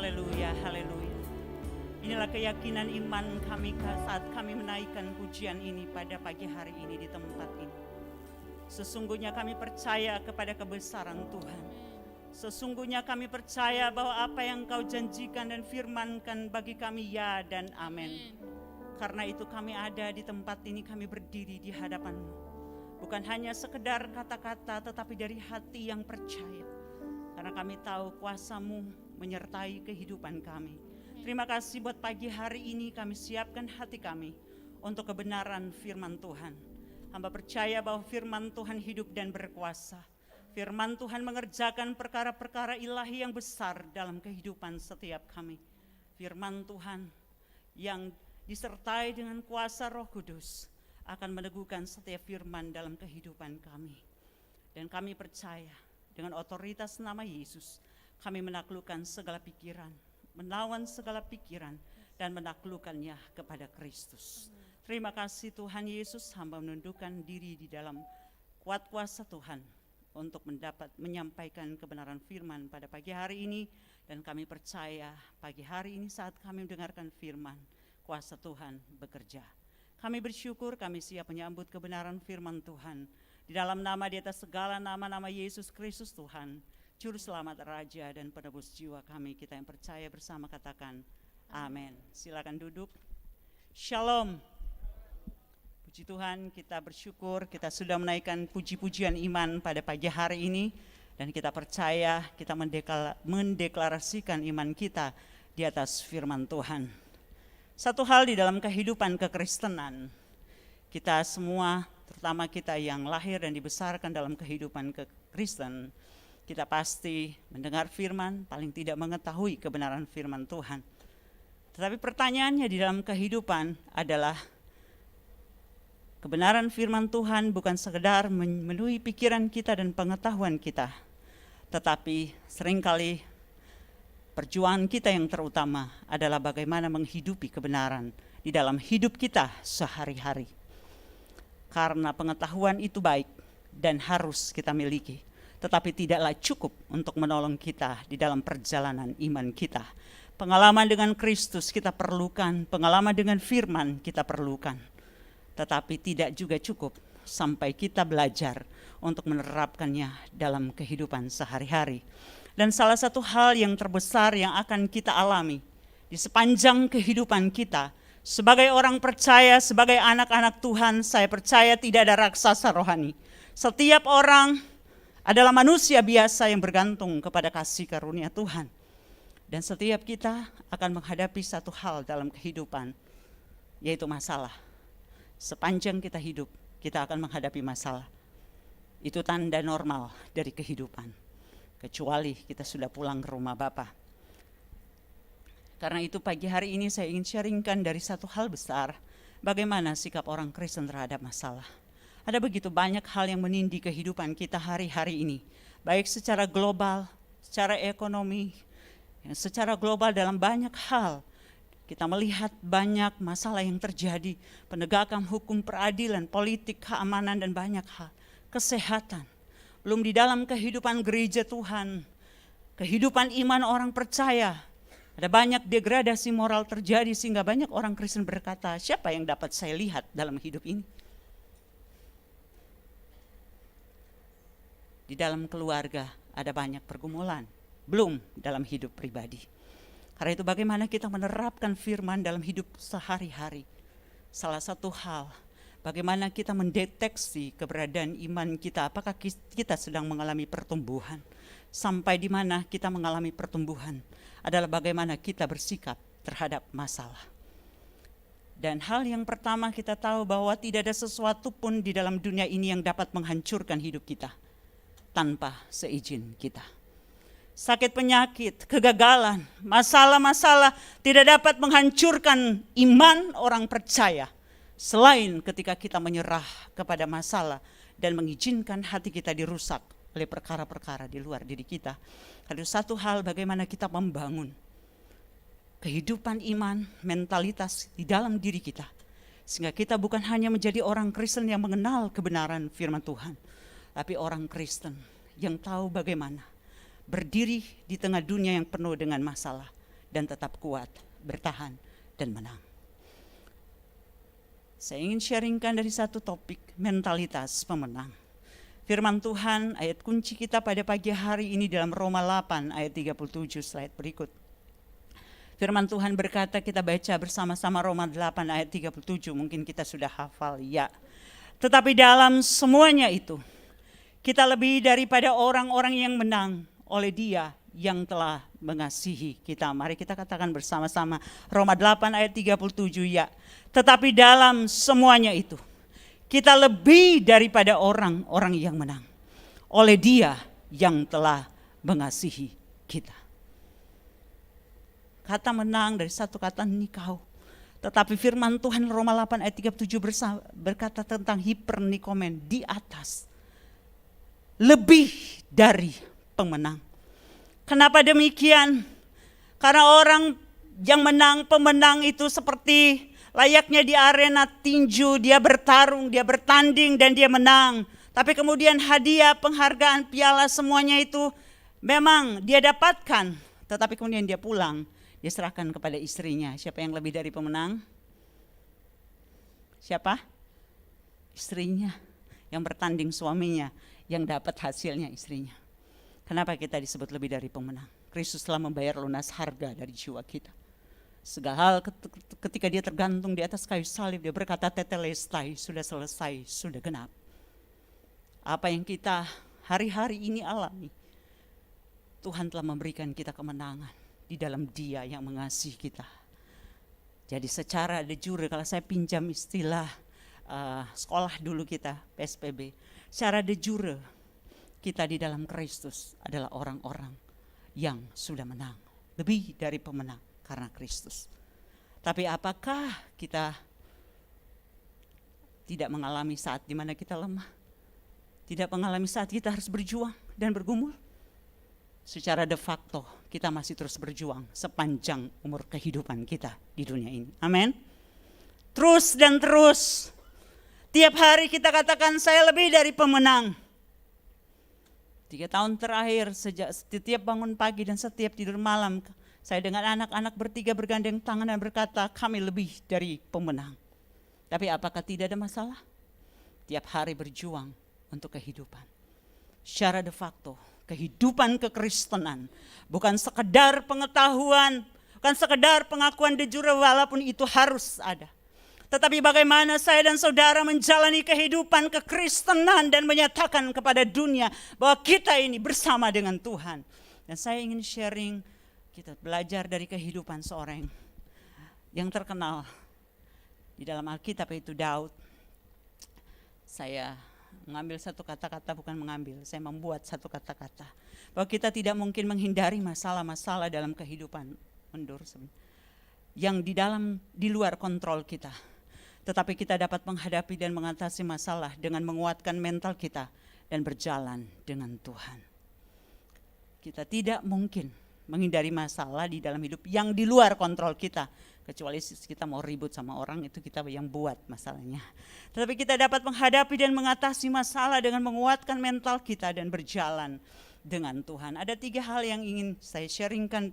Haleluya, haleluya. Inilah keyakinan iman kami saat kami menaikkan pujian ini pada pagi hari ini di tempat ini. Sesungguhnya kami percaya kepada kebesaran Tuhan. Sesungguhnya kami percaya bahwa apa yang Kau janjikan dan firmankan bagi kami ya dan amin. Karena itu kami ada di tempat ini, kami berdiri di hadapan-Mu. Bukan hanya sekedar kata-kata, tetapi dari hati yang percaya. Karena kami tahu kuasa-Mu menyertai kehidupan kami. Terima kasih buat pagi hari ini kami siapkan hati kami untuk kebenaran firman Tuhan. Hamba percaya bahwa firman Tuhan hidup dan berkuasa. Firman Tuhan mengerjakan perkara-perkara ilahi yang besar dalam kehidupan setiap kami. Firman Tuhan yang disertai dengan kuasa Roh Kudus akan meneguhkan setiap firman dalam kehidupan kami. Dan kami percaya dengan otoritas nama Yesus kami menaklukkan segala pikiran, melawan segala pikiran dan menaklukkannya kepada Kristus. Terima kasih Tuhan Yesus, hamba menundukkan diri di dalam kuat kuasa Tuhan untuk menyampaikan kebenaran firman pada pagi hari ini. Dan kami percaya pagi hari ini saat kami mendengarkan firman, kuasa Tuhan bekerja. Kami bersyukur, kami siap menyambut kebenaran firman Tuhan. Di dalam nama di atas segala nama-nama Yesus Kristus Tuhan, Juru Selamat, Raja dan Penebus jiwa kami, kita yang percaya bersama katakan amin. Silakan duduk. Shalom. Puji Tuhan, kita bersyukur kita sudah menaikkan puji-pujian iman pada pagi hari ini. Dan kita percaya kita mendeklarasikan iman kita di atas firman Tuhan. Satu hal di dalam kehidupan kekristenan, kita semua, terutama kita yang lahir dan dibesarkan dalam kehidupan Kristen, kita pasti mendengar firman, paling tidak mengetahui kebenaran firman Tuhan. Tetapi pertanyaannya di dalam kehidupan adalah, kebenaran firman Tuhan bukan sekedar memenuhi pikiran kita dan pengetahuan kita, tetapi seringkali perjuangan kita yang terutama adalah bagaimana menghidupi kebenaran di dalam hidup kita sehari-hari. Karena pengetahuan itu baik dan harus kita miliki, tetapi tidaklah cukup untuk menolong kita di dalam perjalanan iman kita. Pengalaman dengan Kristus kita perlukan, pengalaman dengan firman kita perlukan. Tetapi tidak juga cukup sampai kita belajar untuk menerapkannya dalam kehidupan sehari-hari. Dan salah satu hal yang terbesar yang akan kita alami di sepanjang kehidupan kita, sebagai orang percaya, sebagai anak-anak Tuhan, saya percaya tidak ada raksasa rohani. Setiap orang adalah manusia biasa yang bergantung kepada kasih karunia Tuhan. Dan setiap kita akan menghadapi satu hal dalam kehidupan, yaitu masalah. Sepanjang kita hidup, kita akan menghadapi masalah. Itu tanda normal dari kehidupan. Kecuali kita sudah pulang ke rumah Bapa. Karena itu pagi hari ini saya ingin sharingkan dari satu hal besar, bagaimana sikap orang Kristen terhadap masalah. Ada begitu banyak hal yang menindih kehidupan kita hari-hari ini, baik secara global, secara ekonomi, secara global dalam banyak hal. Kita melihat banyak masalah yang terjadi, penegakan hukum, peradilan, politik, keamanan, dan banyak hal. Kesehatan, belum di dalam kehidupan gereja Tuhan, kehidupan iman orang percaya. Ada banyak degradasi moral terjadi sehingga banyak orang Kristen berkata, siapa yang dapat saya lihat dalam hidup ini? Di dalam keluarga ada banyak pergumulan, belum dalam hidup pribadi. Karena itu bagaimana kita menerapkan firman dalam hidup sehari-hari. Salah satu hal, bagaimana kita mendeteksi keberadaan iman kita, apakah kita sedang mengalami pertumbuhan. Sampai di mana kita mengalami pertumbuhan adalah bagaimana kita bersikap terhadap masalah. Dan hal yang pertama kita tahu bahwa tidak ada sesuatu pun di dalam dunia ini yang dapat menghancurkan hidup kita tanpa seizin kita. Sakit penyakit, kegagalan, masalah-masalah tidak dapat menghancurkan iman orang percaya. Selain ketika kita menyerah kepada masalah dan mengizinkan hati kita dirusak oleh perkara-perkara di luar diri kita. Ada satu hal bagaimana kita membangun kehidupan iman, mentalitas di dalam diri kita. Sehingga kita bukan hanya menjadi orang Kristen yang mengenal kebenaran firman Tuhan, tapi orang Kristen yang tahu bagaimana berdiri di tengah dunia yang penuh dengan masalah dan tetap kuat, bertahan, dan menang. Saya ingin sharingkan dari satu topik, mentalitas pemenang. Firman Tuhan, ayat kunci kita pada pagi hari ini dalam Roma 8 ayat 37, slide berikut. Firman Tuhan berkata, kita baca bersama-sama Roma 8 ayat 37, mungkin kita sudah hafal ya. Tetapi dalam semuanya itu, kita lebih daripada orang-orang yang menang oleh Dia yang telah mengasihi kita. Mari kita katakan bersama-sama Roma 8 ayat 37 ya. Tetapi dalam semuanya itu, kita lebih daripada orang-orang yang menang oleh Dia yang telah mengasihi kita. Kata menang dari satu kata nikau. Tetapi firman Tuhan Roma 8 ayat 37 berkata tentang hipernikomen, di atas. Lebih dari pemenang. Kenapa demikian? Karena orang yang menang, pemenang itu seperti layaknya di arena tinju, dia bertarung, dia bertanding dan dia menang. Tapi kemudian hadiah, penghargaan, piala semuanya itu memang dia dapatkan. Tetapi kemudian dia pulang. Dia serahkan kepada istrinya. Siapa yang lebih dari pemenang? Siapa? Istrinya. Yang bertanding suaminya. Yang dapat hasilnya istrinya. Kenapa kita disebut lebih dari pemenang? Kristus telah membayar lunas harga dari jiwa kita. Segala hal ketika dia tergantung di atas kayu salib. Dia berkata tetelestai, sudah selesai, sudah genap. Apa yang kita hari-hari ini alami. Tuhan telah memberikan kita kemenangan. Di dalam Dia yang mengasihi kita. Jadi secara de jure, kalau saya pinjam istilah sekolah dulu kita, PSPB. Secara de jure, kita di dalam Kristus adalah orang-orang yang sudah menang. Lebih dari pemenang karena Kristus. Tapi apakah kita tidak mengalami saat di mana kita lemah? Tidak mengalami saat kita harus berjuang dan bergumul? Secara de facto kita masih terus berjuang sepanjang umur kehidupan kita di dunia ini. Amin. Terus dan terus. Tiap hari kita katakan saya lebih dari pemenang. 3 tahun terakhir sejak setiap bangun pagi dan setiap tidur malam. Saya dengan anak-anak bertiga bergandeng tangan dan berkata kami lebih dari pemenang. Tapi apakah tidak ada masalah? Tiap hari berjuang untuk kehidupan. Secara de facto. Kehidupan kekristenan bukan sekedar pengetahuan, bukan sekedar pengakuan de jure walaupun itu harus ada. Tetapi bagaimana saya dan saudara menjalani kehidupan kekristenan dan menyatakan kepada dunia bahwa kita ini bersama dengan Tuhan. Dan saya ingin sharing, kita belajar dari kehidupan seorang yang terkenal di dalam Alkitab yaitu Daud. Saya mengambil satu kata-kata, bukan mengambil, saya membuat satu kata-kata. Bahwa kita tidak mungkin menghindari masalah-masalah dalam kehidupan yang di luar kontrol kita. Tetapi kita dapat menghadapi dan mengatasi masalah dengan menguatkan mental kita dan berjalan dengan Tuhan. Kita tidak mungkin menghindari masalah di dalam hidup yang di luar kontrol kita. Kecuali kita mau ribut sama orang, itu kita yang buat masalahnya. Tetapi kita dapat menghadapi dan mengatasi masalah dengan menguatkan mental kita dan berjalan dengan Tuhan. Ada 3 hal yang ingin saya sharingkan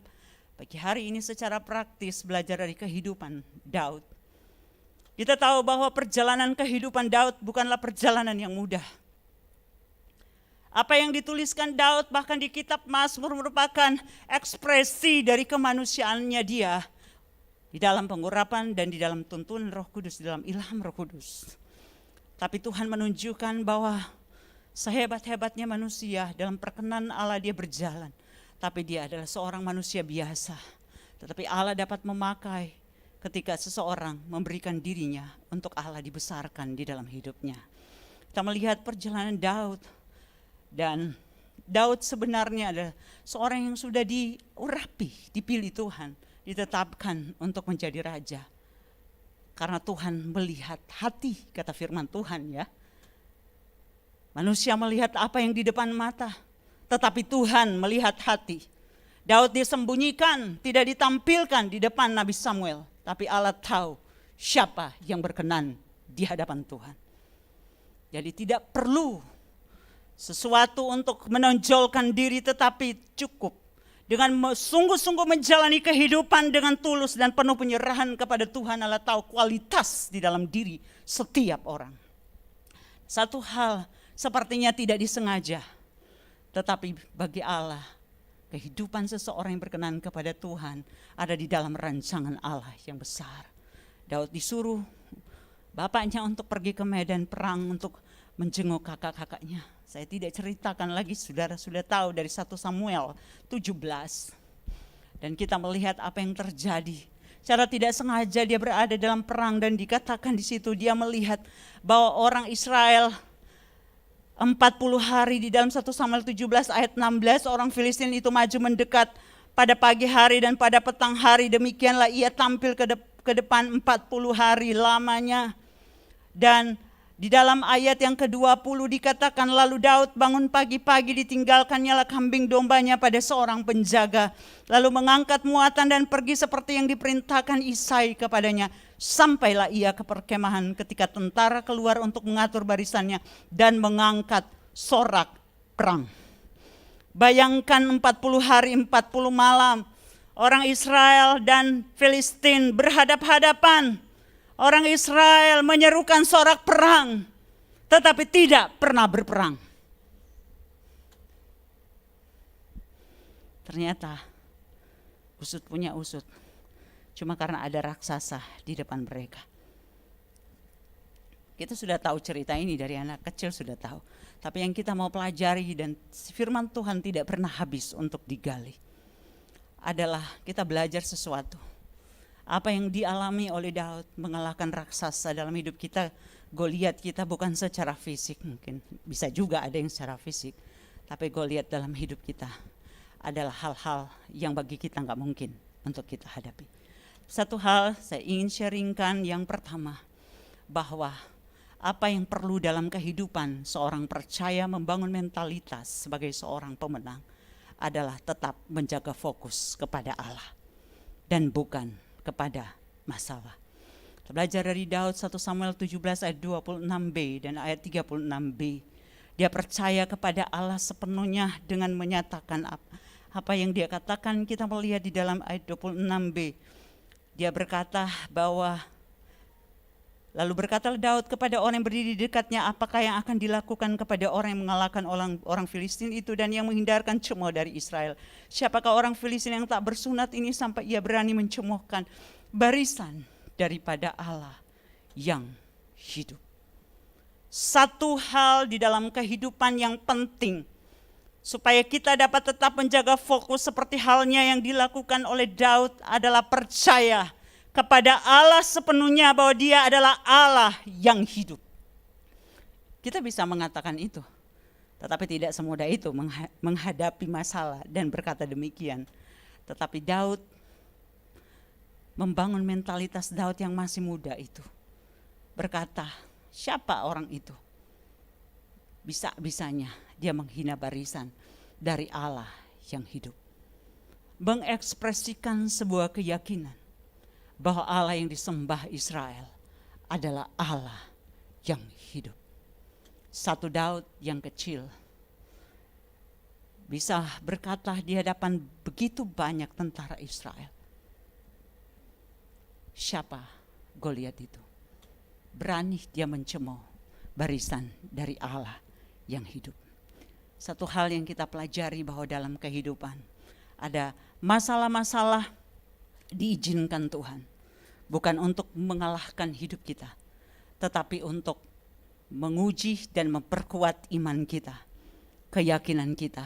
pagi hari ini secara praktis, belajar dari kehidupan Daud. Kita tahu bahwa perjalanan kehidupan Daud bukanlah perjalanan yang mudah. Apa yang dituliskan Daud bahkan di kitab Mazmur merupakan ekspresi dari kemanusiaannya dia. Di dalam pengurapan dan di dalam tuntunan Roh Kudus, di dalam ilham Roh Kudus. Tapi Tuhan menunjukkan bahwa sehebat-hebatnya manusia dalam perkenan Allah dia berjalan. Tapi dia adalah seorang manusia biasa. Tetapi Allah dapat memakai ketika seseorang memberikan dirinya untuk Allah dibesarkan di dalam hidupnya. Kita melihat perjalanan Daud. Dan Daud sebenarnya adalah seorang yang sudah diurapi, dipilih Tuhan. Ditetapkan untuk menjadi raja. Karena Tuhan melihat hati, kata firman Tuhan ya. Manusia melihat apa yang di depan mata, tetapi Tuhan melihat hati. Daud disembunyikan, tidak ditampilkan di depan Nabi Samuel. Tapi Allah tahu siapa yang berkenan di hadapan Tuhan. Jadi tidak perlu sesuatu untuk menonjolkan diri, tetapi cukup dengan sungguh-sungguh menjalani kehidupan dengan tulus dan penuh penyerahan kepada Tuhan Allah, tahu kualitas di dalam diri setiap orang. Satu hal sepertinya tidak disengaja, tetapi bagi Allah, kehidupan seseorang yang berkenan kepada Tuhan ada di dalam rancangan Allah yang besar. Daud disuruh bapaknya untuk pergi ke medan perang untuk menjenguk kakak-kakaknya. Saya tidak ceritakan lagi, saudara sudah tahu dari 1 Samuel 17. Dan kita melihat apa yang terjadi. Secara tidak sengaja dia berada dalam perang dan dikatakan di situ dia melihat bahwa orang Israel 40 hari di dalam 1 Samuel 17 ayat 16 orang Filistin itu maju mendekat pada pagi hari dan pada petang hari, demikianlah ia tampil ke depan 40 hari lamanya. Dan di dalam ayat yang ke-20 dikatakan, lalu Daud bangun pagi-pagi, ditinggalkannya lah kambing dombanya pada seorang penjaga. Lalu mengangkat muatan dan pergi seperti yang diperintahkan Isai kepadanya. Sampailah ia ke perkemahan ketika tentara keluar untuk mengatur barisannya dan mengangkat sorak perang. Bayangkan 40 hari 40 malam orang Israel dan Filistin berhadap-hadapan. Orang Israel menyerukan sorak perang, tetapi tidak pernah berperang. Ternyata usut punya usut, cuma karena ada raksasa di depan mereka. Kita sudah tahu cerita ini dari anak kecil, sudah tahu. Tapi yang kita mau pelajari dan firman Tuhan tidak pernah habis untuk digali, adalah kita belajar sesuatu. Apa yang dialami oleh Daud mengalahkan raksasa dalam hidup kita, Goliat kita bukan secara fisik, mungkin bisa juga ada yang secara fisik, tapi Goliat dalam hidup kita adalah hal-hal yang bagi kita nggak mungkin untuk kita hadapi. Satu hal saya ingin sharingkan, yang pertama, bahwa apa yang perlu dalam kehidupan seorang percaya membangun mentalitas sebagai seorang pemenang adalah tetap menjaga fokus kepada Allah dan bukan kepada masalah. Kita belajar dari Daud 1 Samuel 17 ayat 26b dan ayat 36b. Dia percaya kepada Allah sepenuhnya dengan menyatakan apa yang dia katakan. Kita melihat di dalam ayat 26b. Dia berkata bahwa, lalu berkatalah Daud kepada orang yang berdiri di dekatnya, apakah yang akan dilakukan kepada orang yang mengalahkan orang Filistin itu dan yang menghindarkan cemooh dari Israel? Siapakah orang Filistin yang tak bersunat ini sampai ia berani mencemoohkan barisan daripada Allah yang hidup? Satu hal di dalam kehidupan yang penting supaya kita dapat tetap menjaga fokus seperti halnya yang dilakukan oleh Daud adalah percaya kepada Allah sepenuhnya bahwa dia adalah Allah yang hidup. Kita bisa mengatakan itu, tetapi tidak semudah itu menghadapi masalah dan berkata demikian. Tetapi Daud membangun mentalitas Daud yang masih muda itu. Berkata, siapa orang itu? Bisa-bisanya dia menghina barisan dari Allah yang hidup. Mengekspresikan sebuah keyakinan bahwa Allah yang disembah Israel adalah Allah yang hidup. Satu Daud yang kecil bisa berkata di hadapan begitu banyak tentara Israel. Siapa Goliat itu? Berani dia mencemooh barisan dari Allah yang hidup. Satu hal yang kita pelajari bahwa dalam kehidupan ada masalah-masalah diizinkan Tuhan. Bukan untuk mengalahkan hidup kita, tetapi untuk menguji dan memperkuat iman kita, keyakinan kita,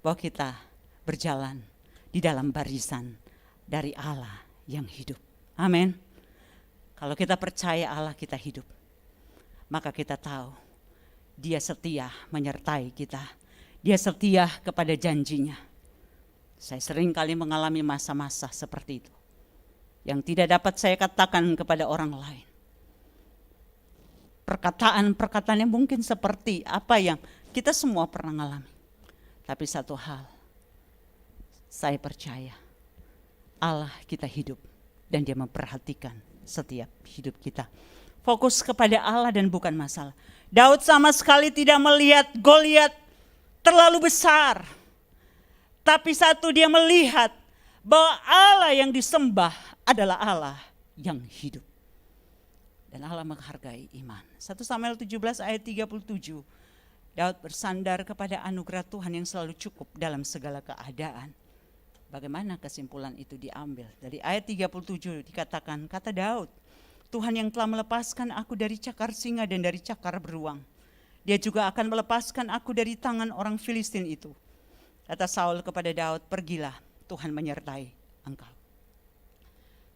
bahwa kita berjalan di dalam barisan dari Allah yang hidup. Amin. Kalau kita percaya Allah kita hidup, maka kita tahu Dia setia menyertai kita. Dia setia kepada janjinya. Saya sering kali mengalami masa-masa seperti itu, yang tidak dapat saya katakan kepada orang lain. Perkataan-perkataannya mungkin seperti apa yang kita semua pernah alami. Tapi satu hal, saya percaya Allah kita hidup dan Dia memperhatikan setiap hidup kita. Fokus kepada Allah dan bukan masalah. Daud sama sekali tidak melihat Goliat terlalu besar. Tapi satu, dia melihat bahwa Allah yang disembah adalah Allah yang hidup. Dan Allah menghargai iman. 1 Samuel 17 ayat 37. Daud bersandar kepada anugerah Tuhan yang selalu cukup dalam segala keadaan. Bagaimana kesimpulan itu diambil? Dari ayat 37 dikatakan, kata Daud, Tuhan yang telah melepaskan aku dari cakar singa dan dari cakar beruang. Dia juga akan melepaskan aku dari tangan orang Filistin itu. Kata Saul kepada Daud, pergilah, Tuhan menyertai engkau.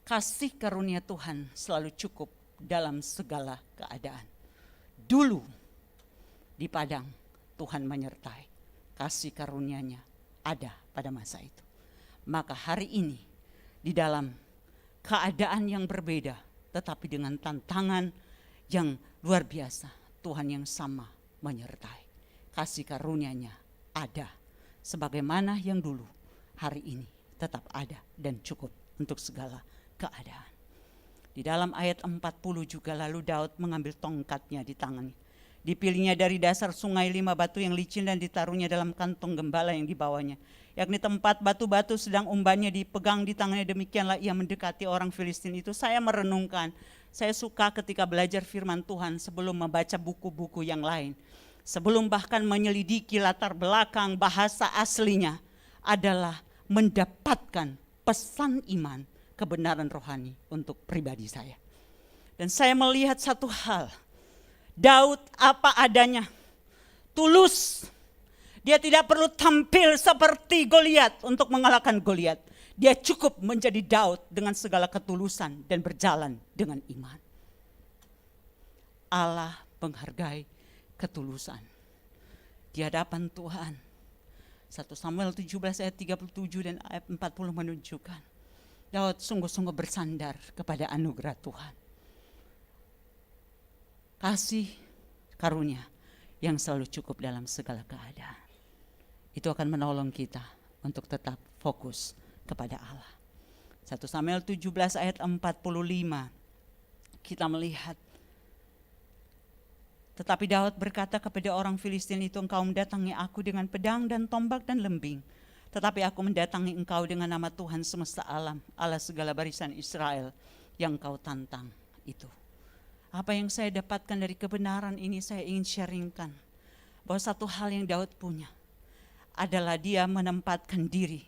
Kasih karunia Tuhan selalu cukup dalam segala keadaan. Dulu di padang Tuhan menyertai. Kasih karunia-Nya ada pada masa itu. Maka hari ini di dalam keadaan yang berbeda, tetapi dengan tantangan yang luar biasa, Tuhan yang sama menyertai. Kasih karunia-Nya ada. Sebagaimana yang dulu, hari ini tetap ada dan cukup untuk segala keadaan. Di dalam ayat 40 juga lalu Daud mengambil tongkatnya di tangannya. Dipilihnya dari dasar sungai 5 batu yang licin dan ditaruhnya dalam kantong gembala yang dibawanya. Yakni tempat batu-batu sedang umbannya dipegang di tangannya, demikianlah ia mendekati orang Filistin itu. Saya merenungkan, saya suka ketika belajar firman Tuhan sebelum membaca buku-buku yang lain. Sebelum bahkan menyelidiki latar belakang bahasa aslinya adalah mendapatkan pesan iman, kebenaran rohani untuk pribadi saya. Dan saya melihat satu hal, Daud apa adanya, tulus. Dia tidak perlu tampil seperti Goliat untuk mengalahkan Goliat. Dia cukup menjadi Daud dengan segala ketulusan dan berjalan dengan iman. Allah menghargai ketulusan di hadapan Tuhan. 1 Samuel 17 ayat 37 dan ayat 40 menunjukkan Daud sungguh-sungguh bersandar kepada anugerah Tuhan. Kasih karunia yang selalu cukup dalam segala keadaan. Itu akan menolong kita untuk tetap fokus kepada Allah. 1 Samuel 17 ayat 45 kita melihat, tetapi Daud berkata kepada orang Filistin itu, engkau mendatangi aku dengan pedang dan tombak dan lembing. Tetapi aku mendatangi engkau dengan nama Tuhan semesta alam, Allah segala barisan Israel yang kau tantang itu. Apa yang saya dapatkan dari kebenaran ini saya ingin sharingkan. Bahwa satu hal yang Daud punya adalah dia menempatkan diri.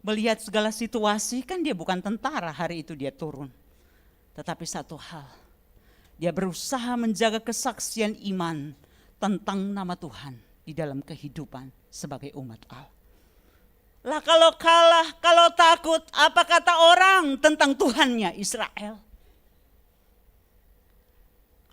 Melihat segala situasi, kan dia bukan tentara hari itu dia turun. Tetapi satu hal, dia berusaha menjaga kesaksian iman tentang nama Tuhan di dalam kehidupan sebagai umat Allah. Lah kalau kalah, kalau takut, apa kata orang tentang Tuhannya Israel?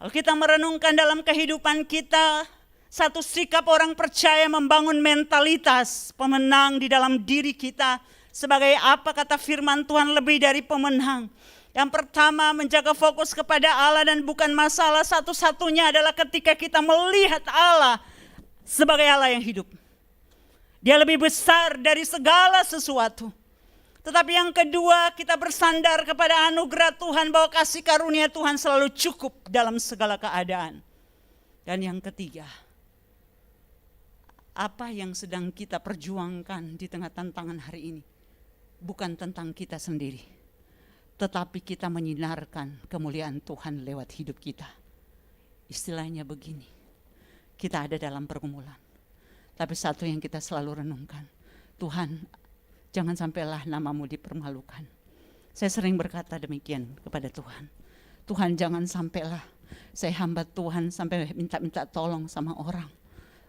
Kalau kita merenungkan dalam kehidupan kita, satu sikap orang percaya membangun mentalitas pemenang di dalam diri kita. Sebagai apa kata firman Tuhan, lebih dari pemenang. Yang pertama, menjaga fokus kepada Allah dan bukan masalah. Satu-satunya adalah ketika kita melihat Allah sebagai Allah yang hidup. Dia lebih besar dari segala sesuatu. Tetapi yang kedua, kita bersandar kepada anugerah Tuhan bahwa kasih karunia Tuhan selalu cukup dalam segala keadaan. Dan yang ketiga, apa yang sedang kita perjuangkan di tengah tantangan hari ini bukan tentang kita sendiri, tetapi kita menyinarkan kemuliaan Tuhan lewat hidup kita. Istilahnya begini, kita ada dalam pergumulan, tapi satu yang kita selalu renungkan, Tuhan, jangan sampailah namamu dipermalukan. Saya sering berkata demikian kepada Tuhan. Tuhan, jangan sampailah saya hamba Tuhan sampai minta-minta tolong sama orang.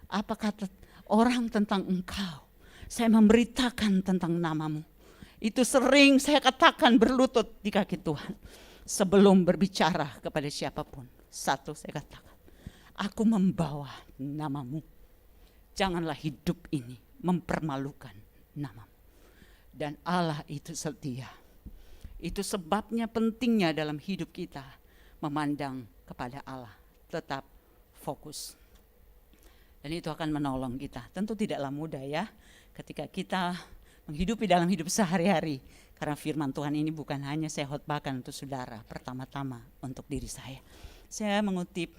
Apa kata orang tentang engkau? Saya memberitakan tentang namamu. Itu sering saya katakan berlutut di kaki Tuhan. Sebelum berbicara kepada siapapun. Satu saya katakan, aku membawa namamu. Janganlah hidup ini mempermalukan namamu. Dan Allah itu setia. Itu sebabnya pentingnya dalam hidup kita memandang kepada Allah, tetap fokus. Dan itu akan menolong kita. Tentu tidaklah mudah ya, ketika kita menghidupi dalam hidup sehari-hari. Karena firman Tuhan ini bukan hanya saya khotbahkan untuk saudara, pertama-tama untuk diri saya. Saya mengutip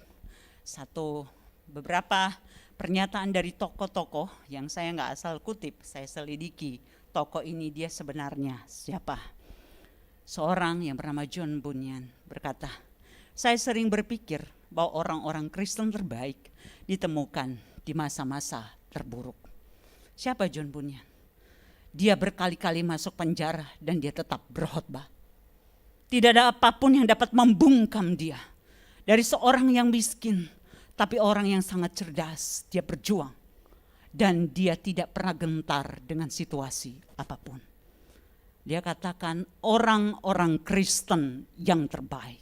beberapa pernyataan dari tokoh-tokoh yang saya nggak asal kutip, saya selidiki tokoh ini dia sebenarnya siapa. Seorang yang bernama John Bunyan berkata, saya sering berpikir bahwa orang-orang Kristen terbaik ditemukan di masa-masa terburuk. Siapa John Bunyan? Dia berkali-kali masuk penjara dan dia tetap berkhotbah. Tidak ada apapun yang dapat membungkam dia. Dari seorang yang miskin, tapi orang yang sangat cerdas, dia berjuang. Dan dia tidak pernah gentar dengan situasi apapun. Dia katakan orang-orang Kristen yang terbaik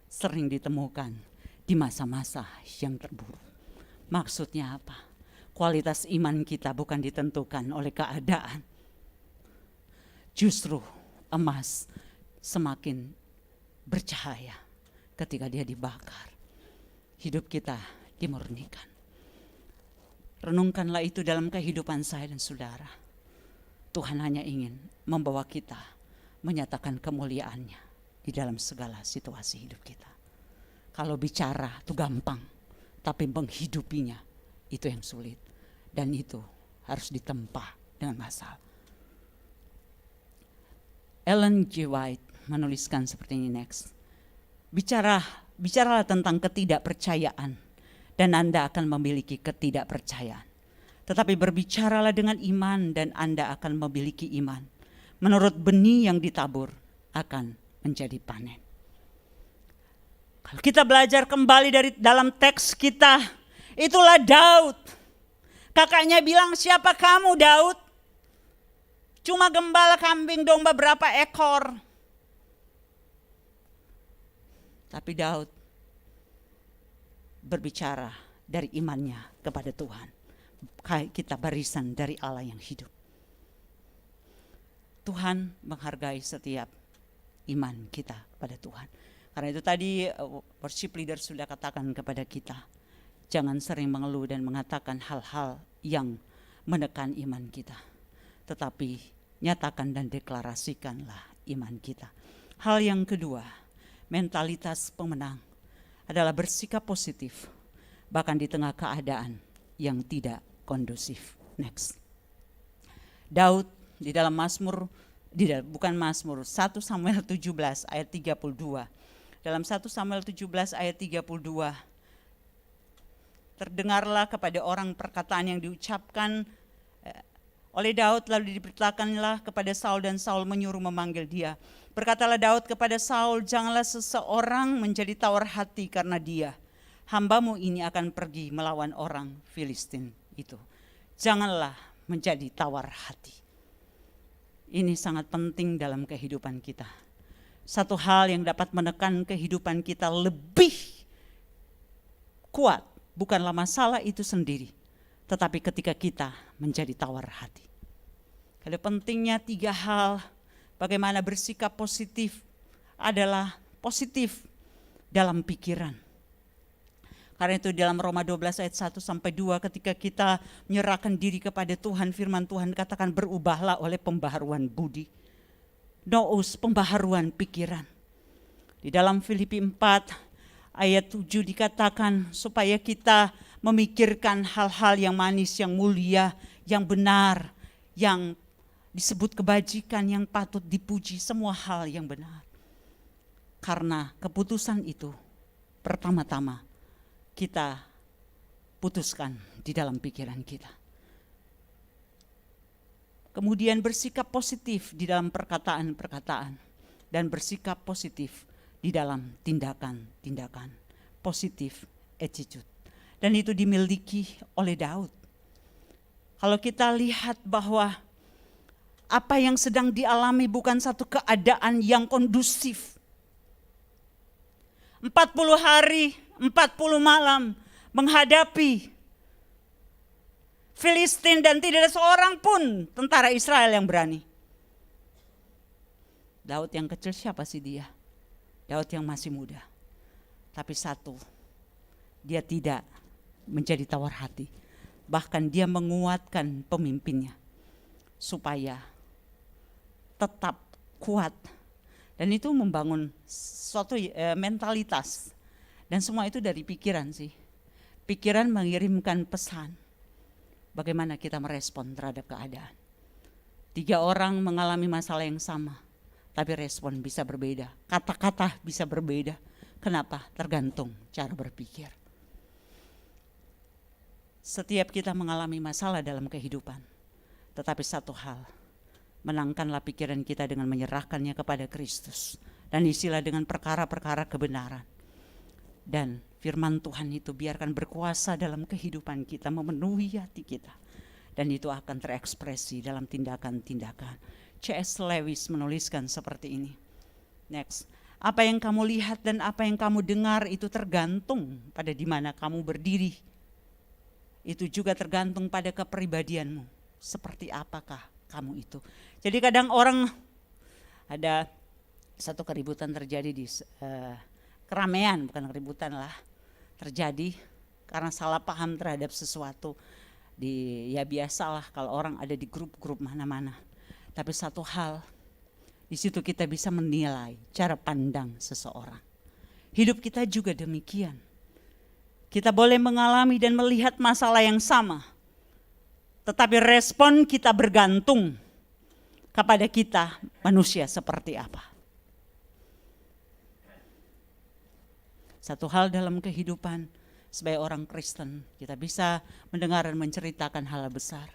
sering ditemukan di masa-masa yang terburuk. Maksudnya apa? Kualitas iman kita bukan ditentukan oleh keadaan. Justru emas semakin bercahaya ketika dia dibakar. Hidup kita dimurnikan. Renungkanlah itu dalam kehidupan saya dan saudara. Tuhan hanya ingin membawa kita menyatakan kemuliaannya di dalam segala situasi hidup kita. Kalau bicara itu gampang, tapi menghidupinya itu yang sulit. Dan itu harus ditempa dengan masalah. Ellen G. White menuliskan seperti ini next. Bicaralah tentang ketidakpercayaan dan Anda akan memiliki ketidakpercayaan. Tetapi berbicaralah dengan iman dan Anda akan memiliki iman. Menurut benih yang ditabur akan menjadi panen. Kalau kita belajar kembali dari dalam teks kita, itulah Daud. Kakaknya bilang, siapa kamu Daud? Cuma gembala kambing domba berapa ekor. Tapi Daud berbicara dari imannya kepada Tuhan. Kita barisan dari Allah yang hidup. Tuhan menghargai setiap iman kita kepada Tuhan. Karena itu tadi worship leader sudah katakan kepada kita, jangan sering mengeluh dan mengatakan hal-hal yang menekan iman kita. Tetapi nyatakan dan deklarasikanlah iman kita. Hal yang kedua, mentalitas pemenang adalah bersikap positif bahkan di tengah keadaan yang tidak kondusif. Next. Daud di dalam Mazmur, bukan Mazmur, 1 Samuel 17 ayat 32. Dalam 1 Samuel 17 ayat 32, terdengarlah kepada orang perkataan yang diucapkan oleh Daud, lalu diberitakanlah kepada Saul dan Saul menyuruh memanggil dia. Berkatalah Daud kepada Saul, janganlah seseorang menjadi tawar hati karena dia. Hambamu ini akan pergi melawan orang Filistin itu. Janganlah menjadi tawar hati. Ini sangat penting dalam kehidupan kita. Satu hal yang dapat menekan kehidupan kita lebih kuat, bukanlah masalah itu sendiri, tetapi ketika kita menjadi tawar hati. Ada pentingnya 3 hal bagaimana bersikap positif adalah positif dalam pikiran. Karena itu dalam Roma 12 ayat 1 sampai 2 ketika kita menyerahkan diri kepada Tuhan, firman Tuhan katakan berubahlah oleh pembaharuan budi. Nous, pembaharuan pikiran. Di dalam Filipi 4 ayat 7 dikatakan supaya kita memikirkan hal-hal yang manis, yang mulia, yang benar, yang disebut kebajikan, yang patut dipuji, semua hal yang benar. Karena keputusan itu pertama-tama kita putuskan di dalam pikiran kita. Kemudian bersikap positif di dalam perkataan-perkataan dan bersikap positif di dalam tindakan-tindakan. Positif attitude. Dan itu dimiliki oleh Daud. Kalau kita lihat bahwa apa yang sedang dialami bukan satu keadaan yang kondusif. 40 hari, 40 malam menghadapi Filistin dan tidak ada seorang pun tentara Israel yang berani. Daud yang kecil siapa sih dia? Daud yang masih muda. Tapi satu, dia tidak menjadi tawar hati. Bahkan dia menguatkan pemimpinnya supaya tetap kuat. Dan itu membangun suatu mentalitas. Dan semua itu dari pikiran sih. Pikiran mengirimkan pesan. Bagaimana kita merespon terhadap keadaan. 3 orang mengalami masalah yang sama, tapi respon bisa berbeda. Kata-kata bisa berbeda. Kenapa? Tergantung cara berpikir. Setiap kita mengalami masalah dalam kehidupan, tetapi satu hal, menangkanlah pikiran kita dengan menyerahkannya kepada Kristus. Dan isilah dengan perkara-perkara kebenaran. Dan firman Tuhan itu biarkan berkuasa dalam kehidupan kita, memenuhi hati kita. Dan itu akan terekspresi dalam tindakan-tindakan. C.S. Lewis menuliskan seperti ini. Next. Apa yang kamu lihat dan apa yang kamu dengar itu tergantung pada di mana kamu berdiri. Itu juga tergantung pada kepribadianmu. Seperti apakah kamu itu. Jadi kadang orang, ada satu keributan terjadi di keramaian, bukan keributan lah, terjadi karena salah paham terhadap sesuatu. Ya biasalah kalau orang ada di grup-grup mana-mana. Tapi satu hal, di situ kita bisa menilai cara pandang seseorang. Hidup kita juga demikian. Kita boleh mengalami dan melihat masalah yang sama, tetapi respon kita bergantung kepada kita manusia seperti apa. Satu hal dalam kehidupan sebagai orang Kristen, kita bisa mendengar dan menceritakan hal besar.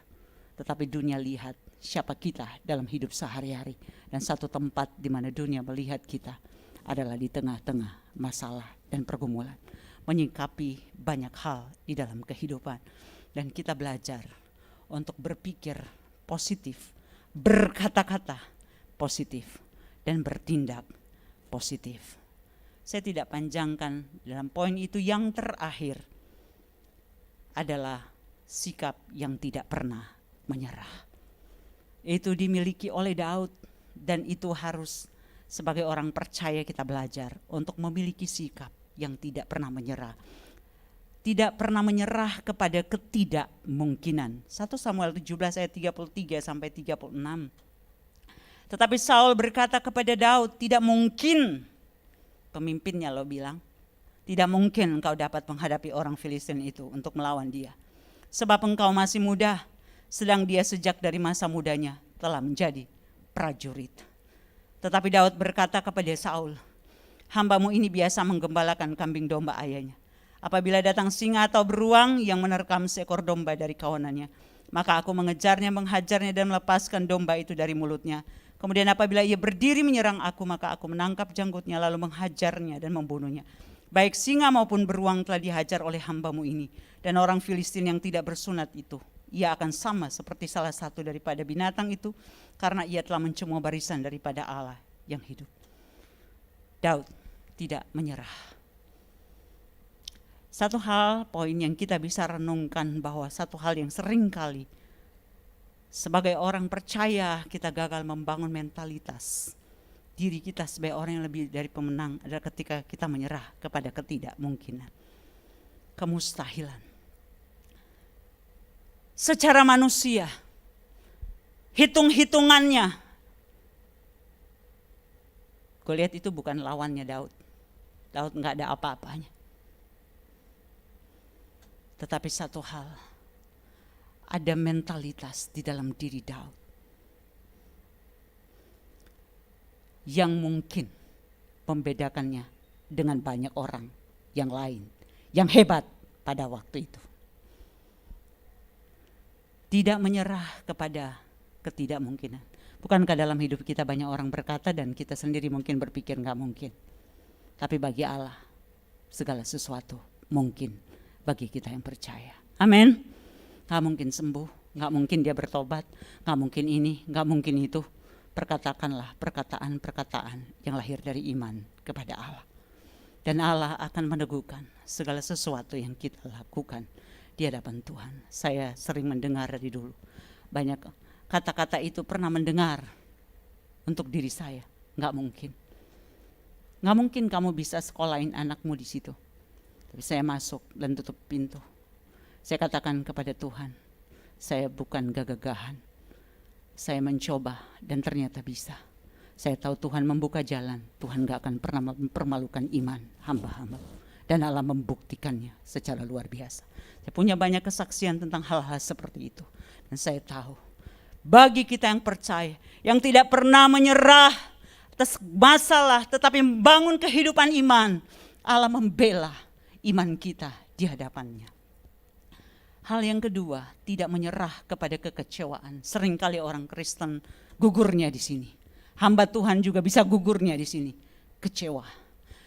Tetapi dunia lihat siapa kita dalam hidup sehari-hari. Dan satu tempat di mana dunia melihat kita adalah di tengah-tengah masalah dan pergumulan. Menyikapi banyak hal di dalam kehidupan. Dan kita belajar untuk berpikir positif, berkata-kata positif, dan bertindak positif. Saya tidak panjangkan dalam poin itu. Yang terakhir adalah sikap yang tidak pernah menyerah. Itu dimiliki oleh Daud dan itu harus sebagai orang percaya kita belajar untuk memiliki sikap yang tidak pernah menyerah. Tidak pernah menyerah kepada ketidakmungkinan. 1 Samuel 17 ayat 33 sampai 36. Tetapi Saul berkata kepada Daud, tidak mungkin. Pemimpinnya bilang, tidak mungkin engkau dapat menghadapi orang Filistin itu untuk melawan dia. Sebab engkau masih muda, sedang dia sejak dari masa mudanya telah menjadi prajurit. Tetapi Daud berkata kepada Saul, hambamu ini biasa menggembalakan kambing domba ayahnya. Apabila datang singa atau beruang yang menerkam seekor domba dari kawanannya, maka aku mengejarnya, menghajarnya dan melepaskan domba itu dari mulutnya. Kemudian apabila ia berdiri menyerang aku, maka aku menangkap janggutnya lalu menghajarnya dan membunuhnya. Baik singa maupun beruang telah dihajar oleh hambamu ini. Dan orang Filistin yang tidak bersunat itu, ia akan sama seperti salah satu daripada binatang itu, karena ia telah mencemooh barisan daripada Allah yang hidup. Daud tidak menyerah. Satu hal, poin yang kita bisa renungkan bahwa satu hal yang sering kali sebagai orang percaya kita gagal membangun mentalitas diri kita sebagai orang yang lebih dari pemenang adalah ketika kita menyerah kepada ketidakmungkinan, kemustahilan. Secara manusia, hitung-hitungannya, gue lihat itu bukan lawannya Daud. Daud gak ada apa-apanya. Tetapi satu hal, ada mentalitas di dalam diri Daud yang mungkin membedakannya dengan banyak orang yang lain yang hebat pada waktu itu. Tidak menyerah kepada ketidakmungkinan. Bukankah dalam hidup kita banyak orang berkata dan kita sendiri mungkin berpikir gak mungkin. Tapi bagi Allah segala sesuatu mungkin bagi kita yang percaya. Amin. Gak mungkin sembuh, gak mungkin dia bertobat, gak mungkin ini, gak mungkin itu. Perkatakanlah perkataan-perkataan yang lahir dari iman kepada Allah. Dan Allah akan meneguhkan segala sesuatu yang kita lakukan di hadapan Tuhan. Saya sering mendengar dari dulu. Banyak kata-kata itu pernah mendengar untuk diri saya. Gak mungkin. Gak mungkin kamu bisa sekolahin anakmu di situ. Tapi saya masuk dan tutup pintu. Saya katakan kepada Tuhan, saya bukan gagagahan. Saya mencoba dan ternyata bisa. Saya tahu Tuhan membuka jalan. Tuhan gak akan pernah mempermalukan iman hamba-hamba. Dan Allah membuktikannya secara luar biasa. Saya punya banyak kesaksian tentang hal-hal seperti itu. Dan saya tahu, bagi kita yang percaya, yang tidak pernah menyerah atas masalah, tetapi membangun kehidupan iman, Allah membela iman kita di hadapannya. Hal yang kedua, tidak menyerah kepada kekecewaan. Seringkali orang Kristen gugurnya di sini. Hamba Tuhan juga bisa gugurnya di sini. Kecewa.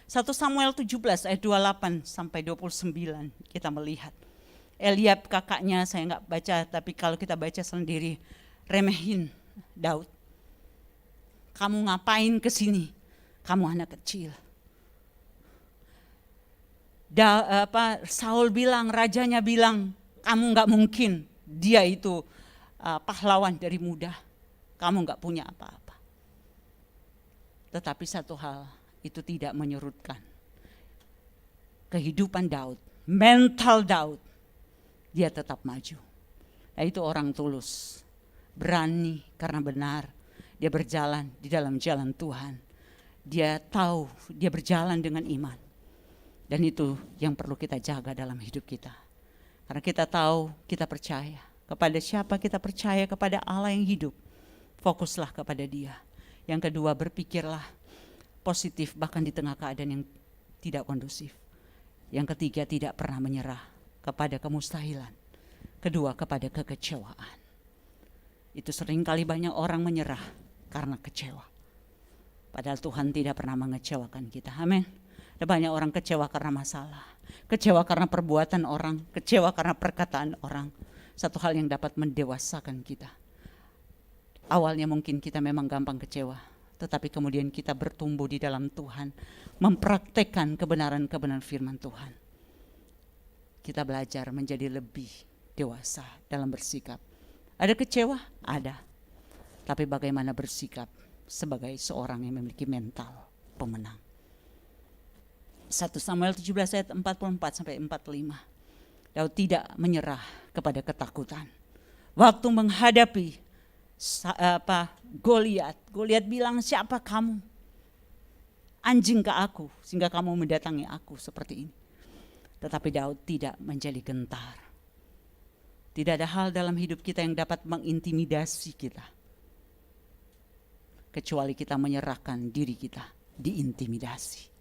1 Samuel 17 ayat 28 sampai 29 kita melihat. Eliab kakaknya saya enggak baca, tapi kalau kita baca sendiri, remehin Daud. Kamu ngapain ke sini? Kamu anak kecil. Saul bilang, rajanya bilang, kamu enggak mungkin. Dia itu pahlawan dari muda. Kamu enggak punya apa-apa. Tetapi satu hal, itu tidak menyurutkan kehidupan Daud, mental Daud. Dia tetap maju. Nah, itu orang tulus, berani karena benar. Dia berjalan di dalam jalan Tuhan. Dia tahu dia berjalan dengan iman. Dan itu yang perlu kita jaga dalam hidup kita. Karena kita tahu, kita percaya. Kepada siapa kita percaya? Kepada Allah yang hidup. Fokuslah kepada Dia. Yang kedua, berpikirlah positif bahkan di tengah keadaan yang tidak kondusif. Yang ketiga, tidak pernah menyerah kepada kemustahilan. Kedua, kepada kekecewaan. Itu seringkali banyak orang menyerah karena kecewa. Padahal Tuhan tidak pernah mengecewakan kita. Amin. Ada banyak orang kecewa karena masalah. Kecewa karena perbuatan orang. Kecewa karena perkataan orang. Satu hal yang dapat mendewasakan kita. Awalnya mungkin kita memang gampang kecewa. Tetapi kemudian kita bertumbuh di dalam Tuhan. Mempraktekkan kebenaran-kebenaran firman Tuhan. Kita belajar menjadi lebih dewasa dalam bersikap. Ada kecewa? Ada. Tapi bagaimana bersikap sebagai seorang yang memiliki mental pemenang. 1 Samuel 17 ayat 44 sampai 45. Daud tidak menyerah kepada ketakutan. Waktu menghadapi Goliat bilang, siapa kamu? Anjing ke aku sehingga kamu mendatangi aku seperti ini. Tetapi Daud tidak menjadi gentar. Tidak ada hal dalam hidup kita yang dapat mengintimidasi kita, kecuali kita menyerahkan diri kita diintimidasi.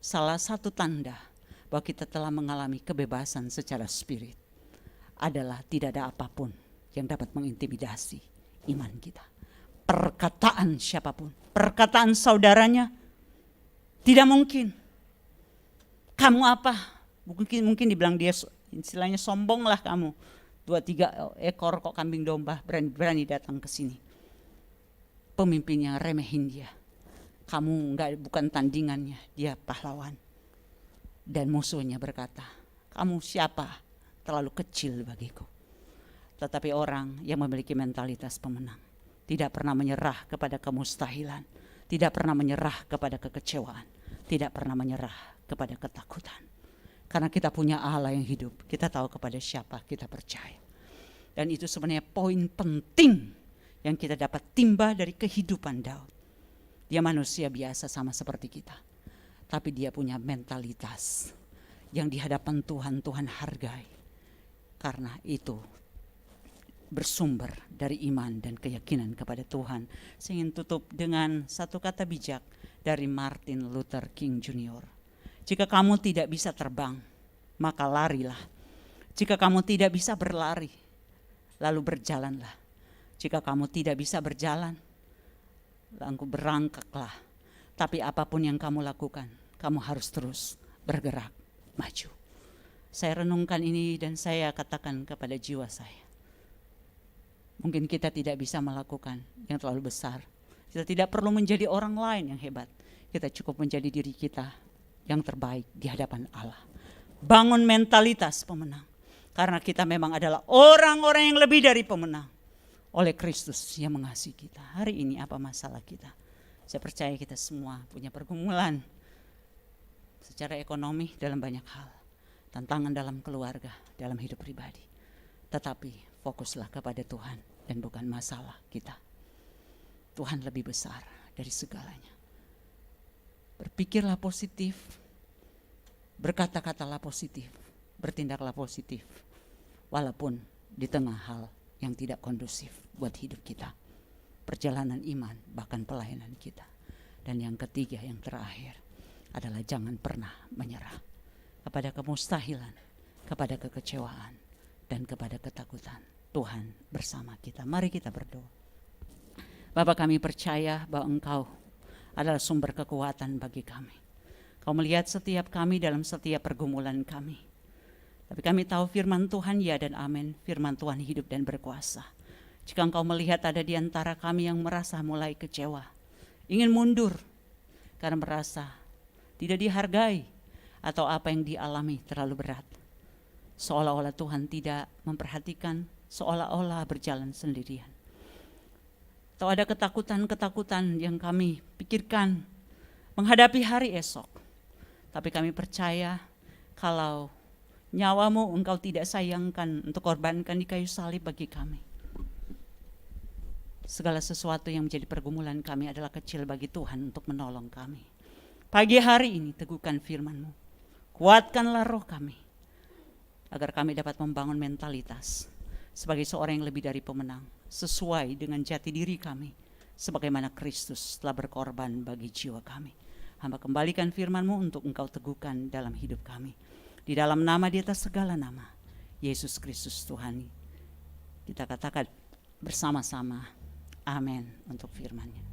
Salah satu tanda bahwa kita telah mengalami kebebasan secara spirit adalah tidak ada apapun yang dapat mengintimidasi iman kita. Perkataan siapapun, perkataan saudaranya, tidak mungkin. Kamu apa? Mungkin dibilang dia, istilahnya sombong lah kamu. 2-3 ekor kok kambing domba berani datang ke sini. Pemimpinnya remehin dia. Kamu bukan tandingannya, dia pahlawan. Dan musuhnya berkata, kamu siapa? Terlalu kecil bagiku. Tetapi orang yang memiliki mentalitas pemenang tidak pernah menyerah kepada kemustahilan, tidak pernah menyerah kepada kekecewaan, tidak pernah menyerah kepada ketakutan. Karena kita punya Allah yang hidup, kita tahu kepada siapa kita percaya. Dan itu sebenarnya poin penting yang kita dapat timba dari kehidupan Daud. Dia manusia biasa sama seperti kita, tapi dia punya mentalitas yang di hadapan Tuhan, Tuhan hargai. Karena itu bersumber dari iman dan keyakinan kepada Tuhan. Saya ingin tutup dengan satu kata bijak dari Martin Luther King Jr. Jika kamu tidak bisa terbang, maka larilah. Jika kamu tidak bisa berlari, lalu berjalanlah. Jika kamu tidak bisa berjalan, lalu berangkaklah. Tapi apapun yang kamu lakukan, kamu harus terus bergerak maju. Saya renungkan ini dan saya katakan kepada jiwa saya. Mungkin kita tidak bisa melakukan yang terlalu besar. Kita tidak perlu menjadi orang lain yang hebat. Kita cukup menjadi diri kita yang terbaik di hadapan Allah. Bangun mentalitas pemenang. Karena kita memang adalah orang-orang yang lebih dari pemenang. Oleh Kristus yang mengasihi kita. Hari ini apa masalah kita? Saya percaya kita semua punya pergumulan. Secara ekonomi dalam banyak hal. Tantangan dalam keluarga, dalam hidup pribadi. Tetapi fokuslah kepada Tuhan dan bukan masalah kita. Tuhan lebih besar dari segalanya. Berpikirlah positif. Berkata-katalah positif, bertindaklah positif, walaupun di tengah hal yang tidak kondusif buat hidup kita, perjalanan iman, bahkan pelayanan kita. Dan yang ketiga, yang terakhir adalah jangan pernah menyerah kepada kemustahilan, kepada kekecewaan, dan kepada ketakutan. Tuhan bersama kita. Mari kita berdoa. Bapa, kami percaya bahwa Engkau adalah sumber kekuatan bagi kami. Kau melihat setiap kami dalam setiap pergumulan kami. Tapi kami tahu firman Tuhan ya dan amin. Firman Tuhan hidup dan berkuasa. Jika Engkau melihat ada di antara kami yang merasa mulai kecewa, ingin mundur karena merasa tidak dihargai atau apa yang dialami terlalu berat, seolah-olah Tuhan tidak memperhatikan, seolah-olah berjalan sendirian. Atau ada ketakutan-ketakutan yang kami pikirkan menghadapi hari esok. Tapi kami percaya kalau nyawamu Engkau tidak sayangkan untuk korbankan di kayu salib bagi kami. Segala sesuatu yang menjadi pergumulan kami adalah kecil bagi Tuhan untuk menolong kami. Pagi hari ini teguhkan firman-Mu. Kuatkanlah roh kami, agar kami dapat membangun mentalitas sebagai seorang yang lebih dari pemenang, sesuai dengan jati diri kami, sebagaimana Kristus telah berkorban bagi jiwa kami. Hamba kembalikan firman-Mu untuk Engkau teguhkan dalam hidup kami. Di dalam nama di atas segala nama, Yesus Kristus Tuhan, kita katakan bersama-sama, amin untuk firman-Nya.